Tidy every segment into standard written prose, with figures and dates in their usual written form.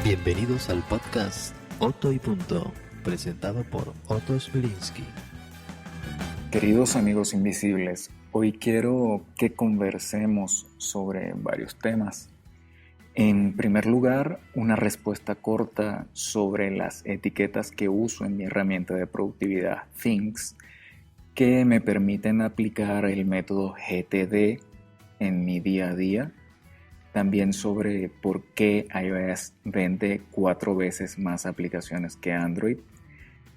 Bienvenidos al podcast Otto y Punto, presentado por Otto Smilinski. Queridos amigos invisibles, hoy quiero que conversemos sobre varios temas. En primer lugar, una respuesta corta sobre las etiquetas que uso en mi herramienta de productividad Things, que me permiten aplicar el método GTD en mi día a día. También sobre por qué iOS vende 4 veces más aplicaciones que Android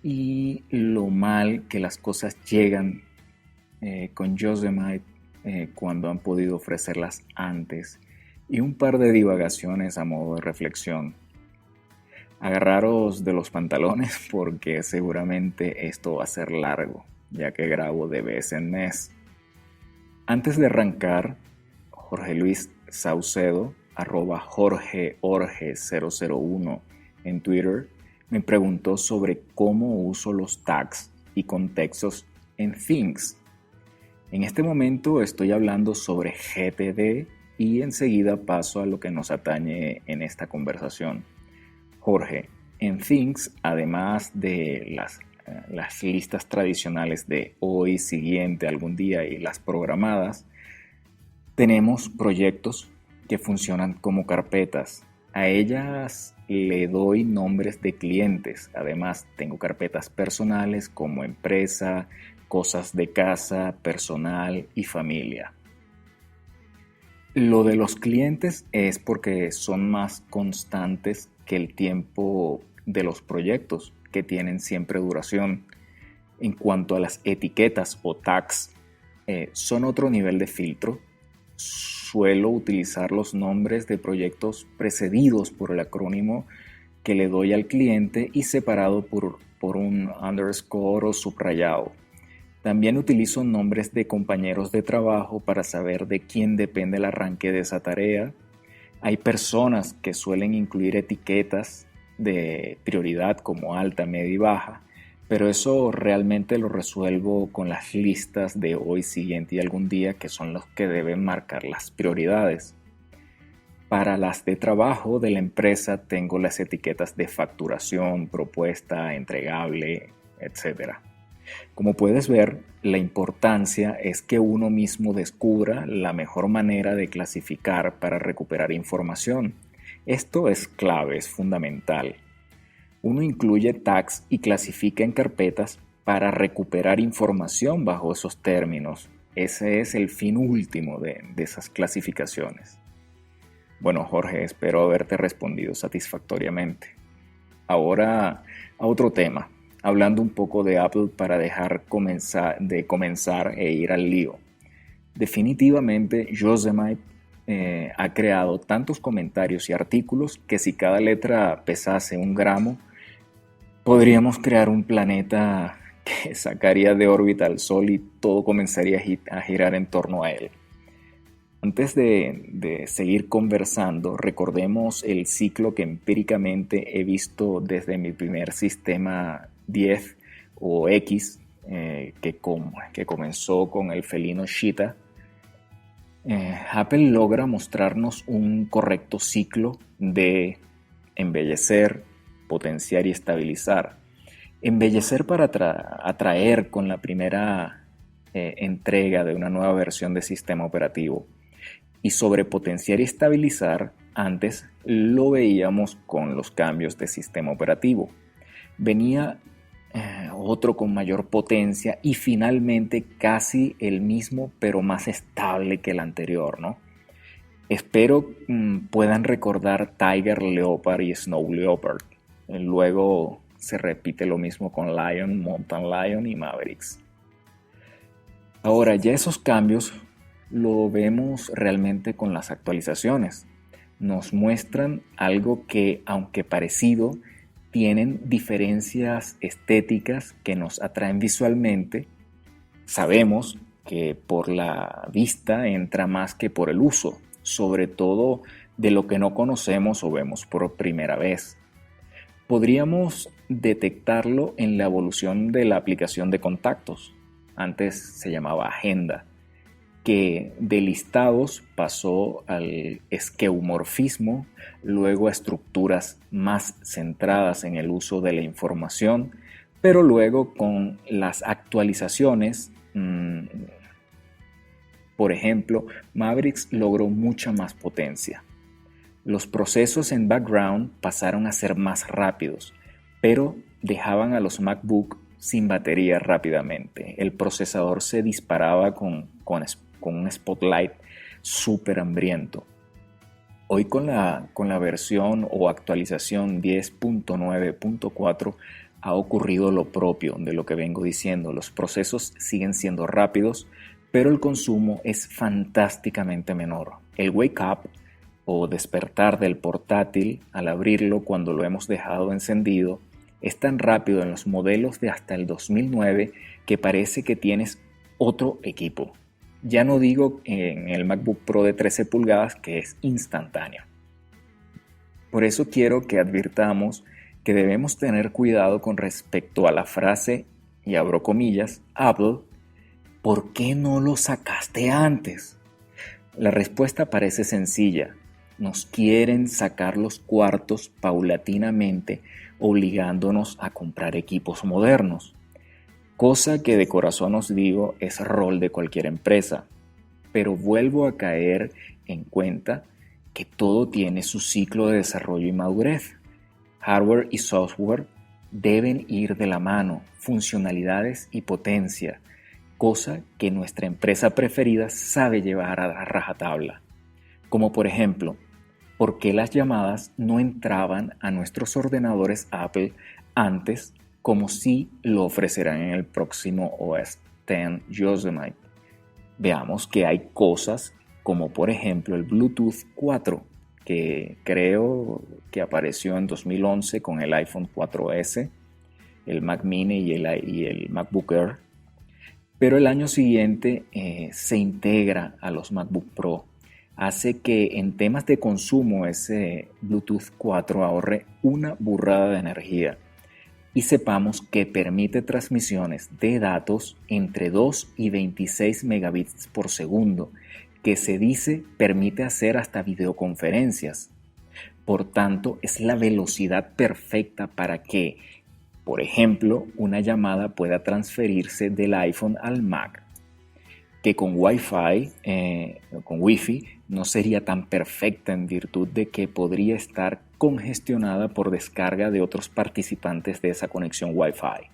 y lo mal que las cosas llegan con Yosemite cuando han podido ofrecerlas antes, y un par de divagaciones a modo de reflexión. Agarraros de los pantalones porque seguramente esto va a ser largo, ya que grabo de vez en mes. Antes de arrancar, Jorge Luis Saucedo, @JorgeOrge001 en Twitter, me preguntó sobre cómo uso los tags y contextos en Things. En este momento estoy hablando sobre GTD y enseguida paso a lo que nos atañe en esta conversación. Jorge, en Things, además de las listas tradicionales de hoy, siguiente, algún día y las programadas, tenemos proyectos que funcionan como carpetas. A ellas le doy nombres de clientes. Además, tengo carpetas personales como empresa, cosas de casa, personal y familia. Lo de los clientes es porque son más constantes que el tiempo de los proyectos, que tienen siempre duración. En cuanto a las etiquetas o tags, son otro nivel de filtro. Suelo utilizar los nombres de proyectos precedidos por el acrónimo que le doy al cliente y separado por un underscore o subrayado. También utilizo nombres de compañeros de trabajo para saber de quién depende el arranque de esa tarea. Hay personas que suelen incluir etiquetas de prioridad como alta, media y baja, pero eso realmente lo resuelvo con las listas de hoy, siguiente y algún día, que son los que deben marcar las prioridades. Para las de trabajo de la empresa tengo las etiquetas de facturación, propuesta, entregable, etc. Como puedes ver, la importancia es que uno mismo descubra la mejor manera de clasificar para recuperar información. Esto es clave, es fundamental. Uno incluye tags y clasifica en carpetas para recuperar información bajo esos términos. Ese es el fin último de esas clasificaciones. Bueno, Jorge, espero haberte respondido satisfactoriamente. Ahora a otro tema, hablando un poco de Apple para dejar de comenzar e ir al lío. Definitivamente Yosemite ha creado tantos comentarios y artículos que si cada letra pesase 1 gramo, podríamos crear un planeta que sacaría de órbita al Sol y todo comenzaría a girar en torno a él. Antes de seguir conversando, recordemos el ciclo que empíricamente he visto desde mi primer sistema 10 o X, que comenzó con el felino Cheetah. Apple logra mostrarnos un correcto ciclo de embellecer, potenciar y estabilizar. Embellecer para atraer con la primera entrega de una nueva versión de sistema operativo. Y sobre potenciar y estabilizar, antes lo veíamos con los cambios de sistema operativo. Venía otro con mayor potencia y finalmente casi el mismo pero más estable que el anterior, ¿no? Espero puedan recordar Tiger Leopard y Snow Leopard. Luego se repite lo mismo con Lion, Mountain Lion y Mavericks. Ahora ya esos cambios lo vemos realmente con las actualizaciones. Nos muestran algo que, aunque parecido, tienen diferencias estéticas que nos atraen visualmente. Sabemos que por la vista entra más que por el uso, sobre todo de lo que no conocemos o vemos por primera vez. Podríamos detectarlo en la evolución de la aplicación de contactos. Antes se llamaba Agenda. que de listados pasó al esqueumorfismo, luego a estructuras más centradas en el uso de la información, pero luego con las actualizaciones, por ejemplo, Mavericks logró mucha más potencia. Los procesos en background pasaron a ser más rápidos, pero dejaban a los MacBook sin batería rápidamente. El procesador se disparaba con un spotlight súper hambriento. Hoy con la versión o actualización 10.9.4 ha ocurrido lo propio de lo que vengo diciendo. Los procesos siguen siendo rápidos, pero el consumo es fantásticamente menor. El wake up o despertar del portátil al abrirlo cuando lo hemos dejado encendido es tan rápido en los modelos de hasta el 2009 que parece que tienes otro equipo. Ya no digo en el MacBook Pro de 13 pulgadas que es instantáneo. Por eso quiero que advirtamos que debemos tener cuidado con respecto a la frase, y abro comillas, Apple, ¿por qué no lo sacaste antes? La respuesta parece sencilla. Nos quieren sacar los cuartos paulatinamente, obligándonos a comprar equipos modernos. Cosa que de corazón os digo es rol de cualquier empresa. Pero vuelvo a caer en cuenta que todo tiene su ciclo de desarrollo y madurez. Hardware y software deben ir de la mano, funcionalidades y potencia, cosa que nuestra empresa preferida sabe llevar a la rajatabla. Como por ejemplo, ¿por qué las llamadas no entraban a nuestros ordenadores Apple antes, como si lo ofrecerán en el próximo OS X Yosemite? Veamos que hay cosas como por ejemplo el Bluetooth 4, que creo que apareció en 2011 con el iPhone 4S, el Mac Mini y el MacBook Air, pero el año siguiente se integra a los MacBook Pro. Hace que en temas de consumo ese Bluetooth 4 ahorre una burrada de energía y sepamos que permite transmisiones de datos entre 2 y 26 megabits por segundo, que se dice permite hacer hasta videoconferencias. Por tanto, es la velocidad perfecta para que, por ejemplo, una llamada pueda transferirse del iPhone al Mac, que con Wi-Fi no sería tan perfecta en virtud de que podría estar congestionada por descarga de otros participantes de esa conexión Wi-Fi,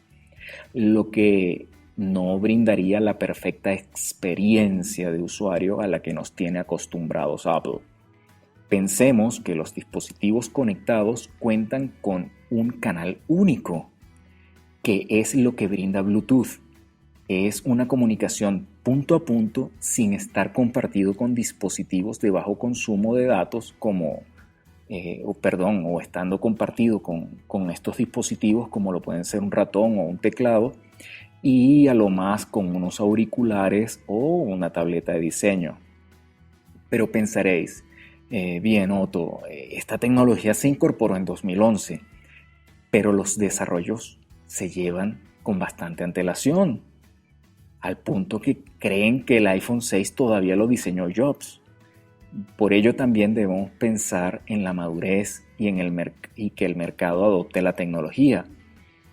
lo que no brindaría la perfecta experiencia de usuario a la que nos tiene acostumbrados Apple. Pensemos que los dispositivos conectados cuentan con un canal único, que es lo que brinda Bluetooth. Es una comunicación punto a punto sin estar compartido con dispositivos de bajo consumo de datos o estando compartido con estos dispositivos como lo pueden ser un ratón o un teclado y a lo más con unos auriculares o una tableta de diseño. Pero pensaréis, bien Otto, esta tecnología se incorporó en 2011, pero los desarrollos se llevan con bastante antelación, al punto que creen que el iPhone 6 todavía lo diseñó Jobs. Por ello también debemos pensar en la madurez y que el mercado adopte la tecnología,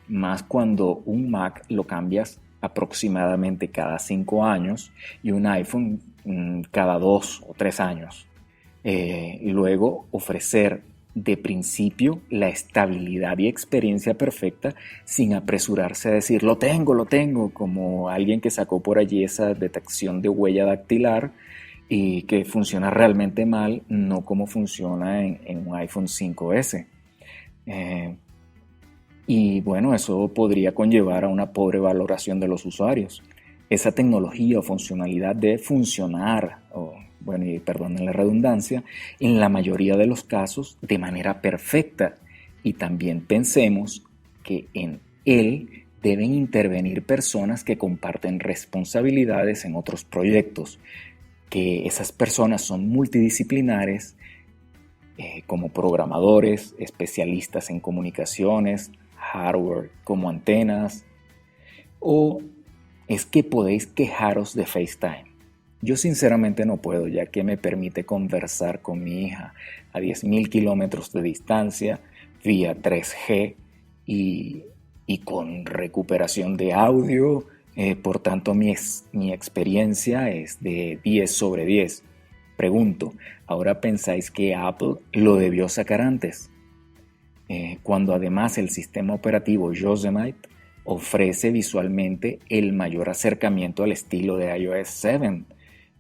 más cuando un Mac lo cambias aproximadamente cada 5 años y un iPhone cada 2 o 3 años. Luego ofrecer de principio la estabilidad y experiencia perfecta sin apresurarse a decir lo tengo, como alguien que sacó por allí esa detección de huella dactilar y que funciona realmente mal, no como funciona en un iPhone 5S. Y bueno, eso podría conllevar a una pobre valoración de los usuarios. Esa tecnología o funcionalidad debe funcionar, y perdonen la redundancia, en la mayoría de los casos de manera perfecta. Y también pensemos que en él deben intervenir personas que comparten responsabilidades en otros proyectos, que esas personas son multidisciplinares, como programadores, especialistas en comunicaciones, hardware como antenas, o es que podéis quejaros de FaceTime. Yo sinceramente no puedo, ya que me permite conversar con mi hija a 10.000 kilómetros de distancia vía 3G y, y con recuperación de audio. Por tanto, mi experiencia es de 10 sobre 10. Pregunto, ¿ahora pensáis que Apple lo debió sacar antes? Cuando además el sistema operativo Yosemite ofrece visualmente el mayor acercamiento al estilo de iOS 7,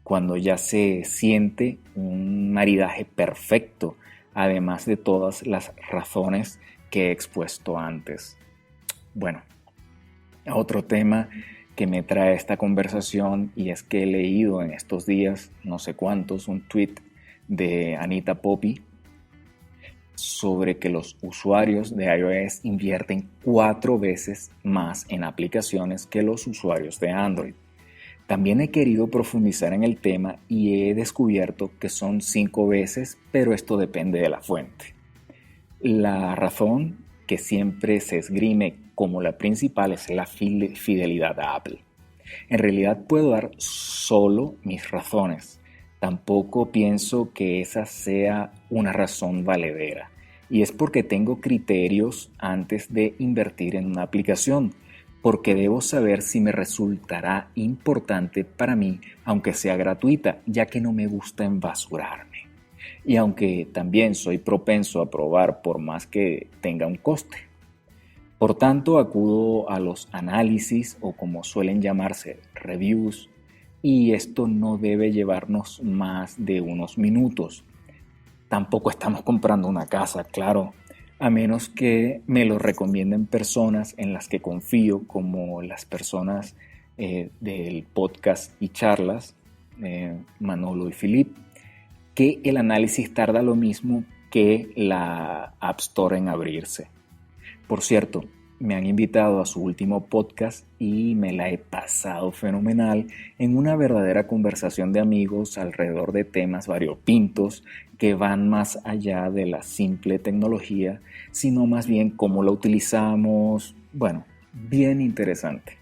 cuando ya se siente un maridaje perfecto, además de todas las razones que he expuesto antes. Bueno, otro tema que me trae esta conversación, y es que he leído en estos días, no sé cuántos, un tweet de Anita Poppy sobre que los usuarios de iOS invierten 4 veces más en aplicaciones que los usuarios de Android. También he querido profundizar en el tema y he descubierto que son 5 veces, pero esto depende de la fuente. La razón que siempre se esgrime como la principal es la fidelidad a Apple. En realidad puedo dar solo mis razones. Tampoco pienso que esa sea una razón valedera. Y es porque tengo criterios antes de invertir en una aplicación, porque debo saber si me resultará importante para mí, aunque sea gratuita, ya que no me gusta embasurarme. Y aunque también soy propenso a probar por más que tenga un coste. Por tanto, acudo a los análisis o como suelen llamarse reviews, y esto no debe llevarnos más de unos minutos. Tampoco estamos comprando una casa, claro, a menos que me lo recomienden personas en las que confío, como las personas del podcast y charlas, Manolo y Filip, que el análisis tarda lo mismo que la App Store en abrirse. Por cierto, me han invitado a su último podcast y me la he pasado fenomenal en una verdadera conversación de amigos alrededor de temas variopintos que van más allá de la simple tecnología, sino más bien cómo la utilizamos. Bueno, bien interesante.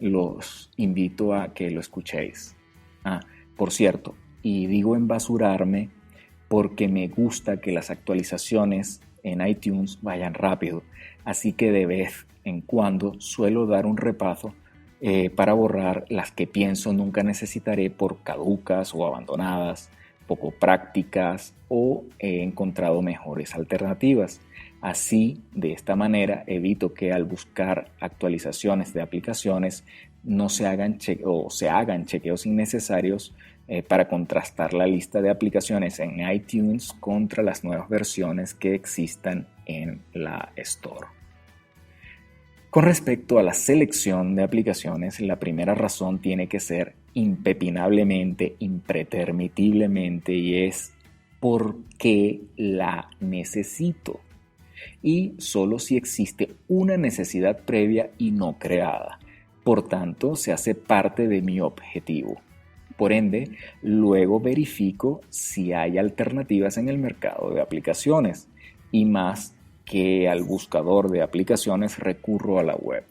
Los invito a que lo escuchéis. Por cierto, y digo embasurarme porque me gusta que las actualizaciones en iTunes vayan rápido, así que de vez en cuando suelo dar un repaso para borrar las que pienso nunca necesitaré por caducas o abandonadas, poco prácticas, o he encontrado mejores alternativas. Así, de esta manera, evito que al buscar actualizaciones de aplicaciones no se hagan chequeos innecesarios para contrastar la lista de aplicaciones en iTunes contra las nuevas versiones que existan en la Store. Con respecto a la selección de aplicaciones, la primera razón tiene que ser impepinablemente, impretermitiblemente, y es porque la necesito. Y solo si existe una necesidad previa y no creada. Por tanto, se hace parte de mi objetivo. Por ende, luego verifico si hay alternativas en el mercado de aplicaciones, y más que al buscador de aplicaciones recurro a la web.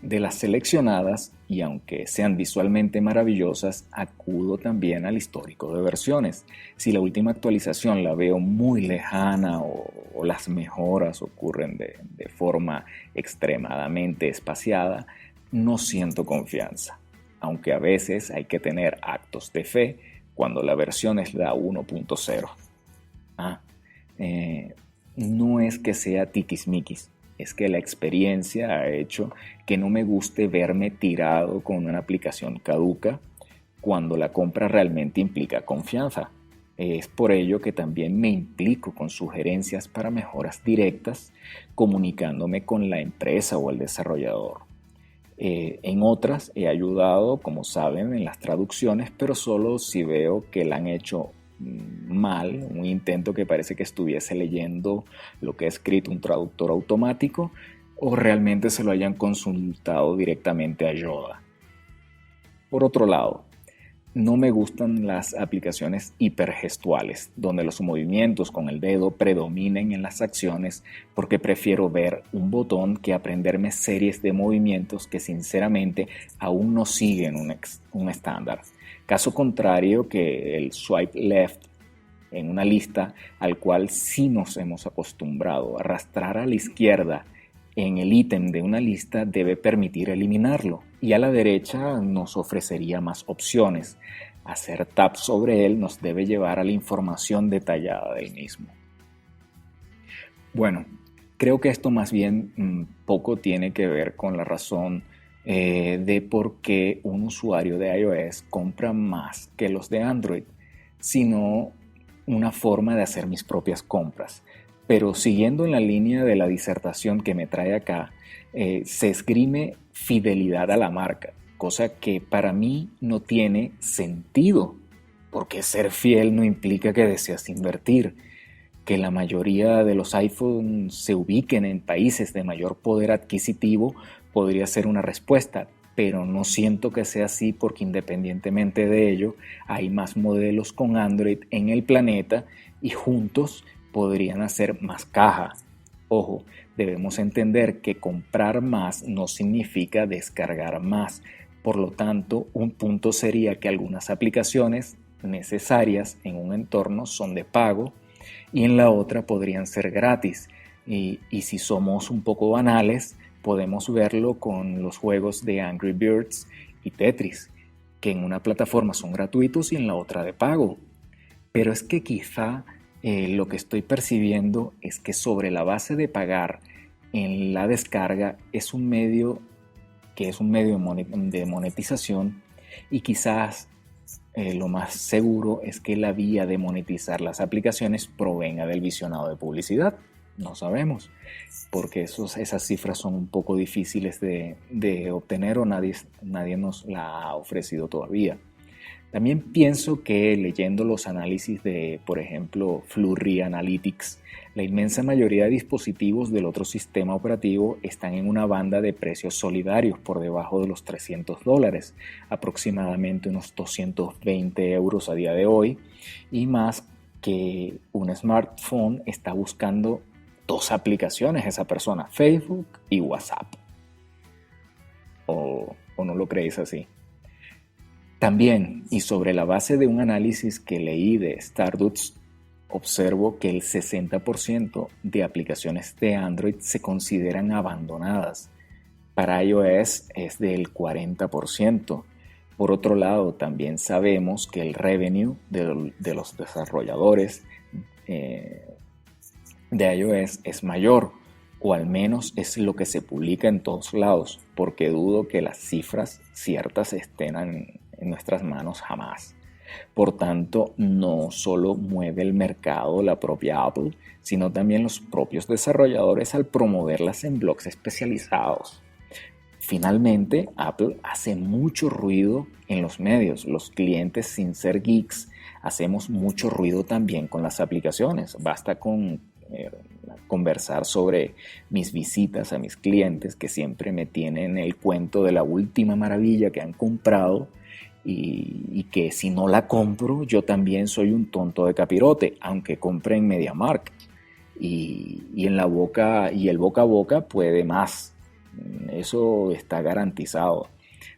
De las seleccionadas, y aunque sean visualmente maravillosas, acudo también al histórico de versiones. Si la última actualización la veo muy lejana o las mejoras ocurren de forma extremadamente espaciada, no siento confianza. Aunque a veces hay que tener actos de fe cuando la versión es la 1.0. No es que sea tiquismiquis, es que la experiencia ha hecho que no me guste verme tirado con una aplicación caduca cuando la compra realmente implica confianza. Es por ello que también me implico con sugerencias para mejoras directas, comunicándome con la empresa o el desarrollador. En otras he ayudado, como saben, en las traducciones, pero solo si veo que la han hecho mal, un intento que parece que estuviese leyendo lo que ha escrito un traductor automático, o realmente se lo hayan consultado directamente a Yoda. Por otro lado, no me gustan las aplicaciones hipergestuales, donde los movimientos con el dedo predominen en las acciones, porque prefiero ver un botón que aprenderme series de movimientos que sinceramente aún no siguen un estándar. Caso contrario que el swipe left en una lista al cual sí nos hemos acostumbrado. Arrastrar a la izquierda en el ítem de una lista debe permitir eliminarlo, y a la derecha nos ofrecería más opciones. Hacer tap sobre él nos debe llevar a la información detallada del mismo. Bueno, creo que esto más bien poco tiene que ver con la razón de por qué un usuario de iOS compra más que los de Android, sino una forma de hacer mis propias compras. Pero siguiendo en la línea de la disertación que me trae acá, se esgrime fidelidad a la marca, cosa que para mí no tiene sentido, porque ser fiel no implica que deseas invertir. Que la mayoría de los iPhones se ubiquen en países de mayor poder adquisitivo podría ser una respuesta, pero no siento que sea así, porque independientemente de ello hay más modelos con Android en el planeta y juntos podrían hacer más caja. Ojo, debemos entender que comprar más no significa descargar más. Por lo tanto, un punto sería que algunas aplicaciones necesarias en un entorno son de pago y en la otra podrían ser gratis. Y si somos un poco banales, podemos verlo con los juegos de Angry Birds y Tetris, que en una plataforma son gratuitos y en la otra de pago. Pero es que quizá lo que estoy percibiendo es que sobre la base de pagar en la descarga es un medio de monetización, y quizás lo más seguro es que la vía de monetizar las aplicaciones provenga del visionado de publicidad. No sabemos, porque esas cifras son un poco difíciles de obtener, o nadie nos la ha ofrecido todavía. También pienso que leyendo los análisis de, por ejemplo, Flurry Analytics, la inmensa mayoría de dispositivos del otro sistema operativo están en una banda de precios solidarios por debajo de los $300, aproximadamente unos 220 euros a día de hoy, y más que un smartphone está buscando dos aplicaciones esa persona, Facebook y WhatsApp. ¿O no lo creéis así? También, y sobre la base de un análisis que leí de Stardust, observo que el 60% de aplicaciones de Android se consideran abandonadas. Para iOS es del 40%. Por otro lado, también sabemos que el revenue de los desarrolladores de iOS es mayor, o al menos es lo que se publica en todos lados, porque dudo que las cifras ciertas estén en nuestras manos jamás. Por tanto, no solo mueve el mercado la propia Apple, sino también los propios desarrolladores al promoverlas en blogs especializados. Finalmente, Apple hace mucho ruido en los medios. Los clientes, sin ser geeks, hacemos mucho ruido también con las aplicaciones. Basta con conversar sobre mis visitas a mis clientes, que siempre me tienen el cuento de la última maravilla que han comprado, y que si no la compro yo también soy un tonto de capirote, aunque compre en MediaMarkt. Y en la boca, y el boca a boca puede más. Eso está garantizado.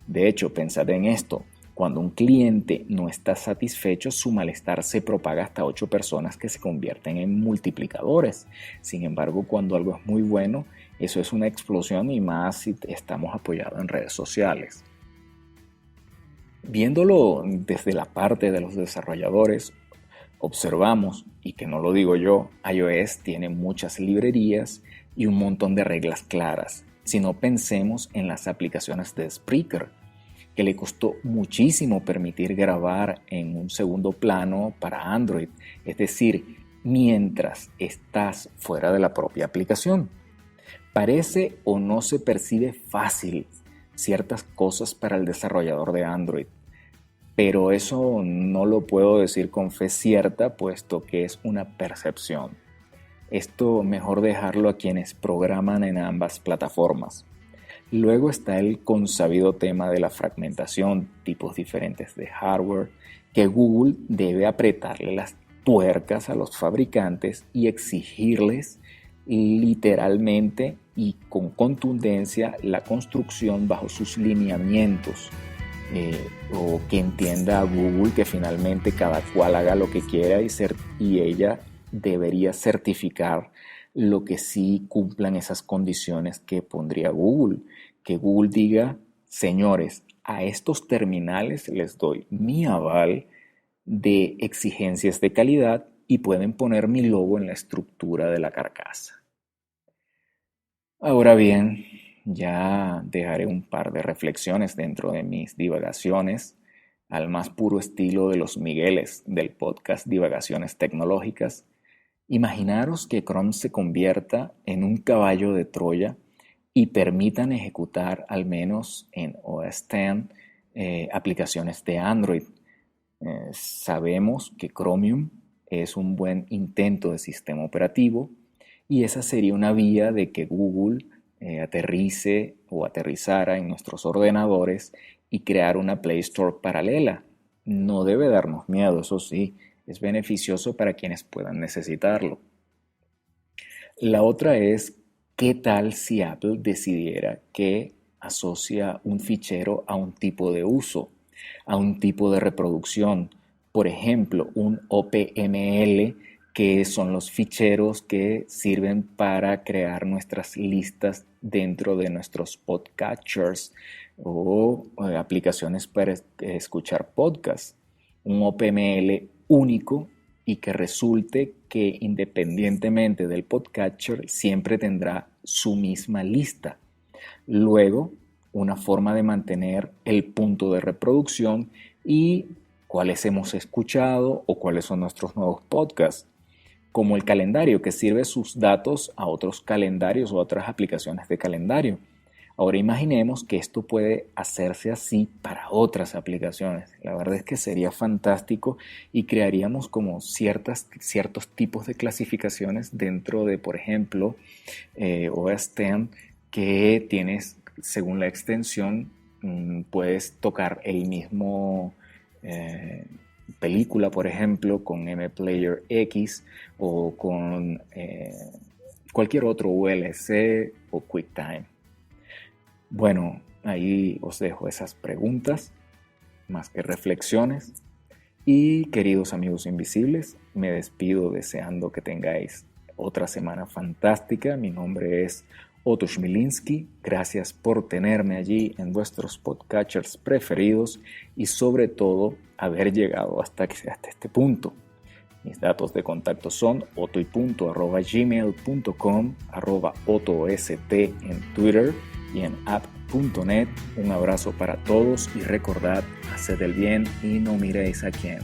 De hecho, pensad en esto: cuando un cliente no está satisfecho, su malestar se propaga hasta 8 personas que se convierten en multiplicadores. Sin embargo, cuando algo es muy bueno, eso es una explosión, y más si estamos apoyados en redes sociales. Viéndolo desde la parte de los desarrolladores, observamos, y que no lo digo yo, iOS tiene muchas librerías y un montón de reglas claras. Si no, pensemos en las aplicaciones de Spreaker, que le costó muchísimo permitir grabar en un segundo plano para Android, es decir, mientras estás fuera de la propia aplicación. Parece o no se percibe fácil ciertas cosas para el desarrollador de Android, pero eso no lo puedo decir con fe cierta, puesto que es una percepción. Esto mejor dejarlo a quienes programan en ambas plataformas. Luego está el consabido tema de la fragmentación, tipos diferentes de hardware, que Google debe apretarle las tuercas a los fabricantes y exigirles literalmente y con contundencia la construcción bajo sus lineamientos, o que entienda a Google que finalmente cada cual haga lo que quiera y ella debería certificar lo que sí cumplan esas condiciones que pondría Google. Que Google diga, señores, a estos terminales les doy mi aval de exigencias de calidad y pueden poner mi logo en la estructura de la carcasa. Ahora bien, ya dejaré un par de reflexiones dentro de mis divagaciones, al más puro estilo de los Migueles del podcast Divagaciones Tecnológicas. Imaginaros que Chrome se convierta en un caballo de Troya y permitan ejecutar al menos en OS X aplicaciones de Android. Sabemos que Chromium es un buen intento de sistema operativo y esa sería una vía de que Google aterrice o aterrizara en nuestros ordenadores y crear una Play Store paralela. No debe darnos miedo, eso sí, es beneficioso para quienes puedan necesitarlo. La otra es, ¿qué tal si Apple decidiera que asocia un fichero a un tipo de uso, a un tipo de reproducción? Por ejemplo, un OPML, que son los ficheros que sirven para crear nuestras listas dentro de nuestros podcatchers o aplicaciones para escuchar podcasts. Un OPML único y que resulte que independientemente del podcatcher siempre tendrá su misma lista. Luego, una forma de mantener el punto de reproducción y cuáles hemos escuchado o cuáles son nuestros nuevos podcasts, como el calendario que sirve sus datos a otros calendarios o a otras aplicaciones de calendario. Ahora imaginemos que esto puede hacerse así para otras aplicaciones. La verdad es que sería fantástico y crearíamos como ciertos tipos de clasificaciones dentro de, por ejemplo, OS X, que tienes, según la extensión, puedes tocar el mismo película, por ejemplo, con MPlayer X o con cualquier otro VLC o QuickTime. Bueno, ahí os dejo esas preguntas, más que reflexiones. Y queridos amigos invisibles, me despido deseando que tengáis otra semana fantástica. Mi nombre es Otto Chmielewski. Gracias por tenerme allí en vuestros podcatchers preferidos y sobre todo haber llegado hasta este punto. Mis datos de contacto son otoy.gmail.com, @otost en Twitter y en app.net. Un abrazo para todos y recordad, haced el bien y no miréis a quién.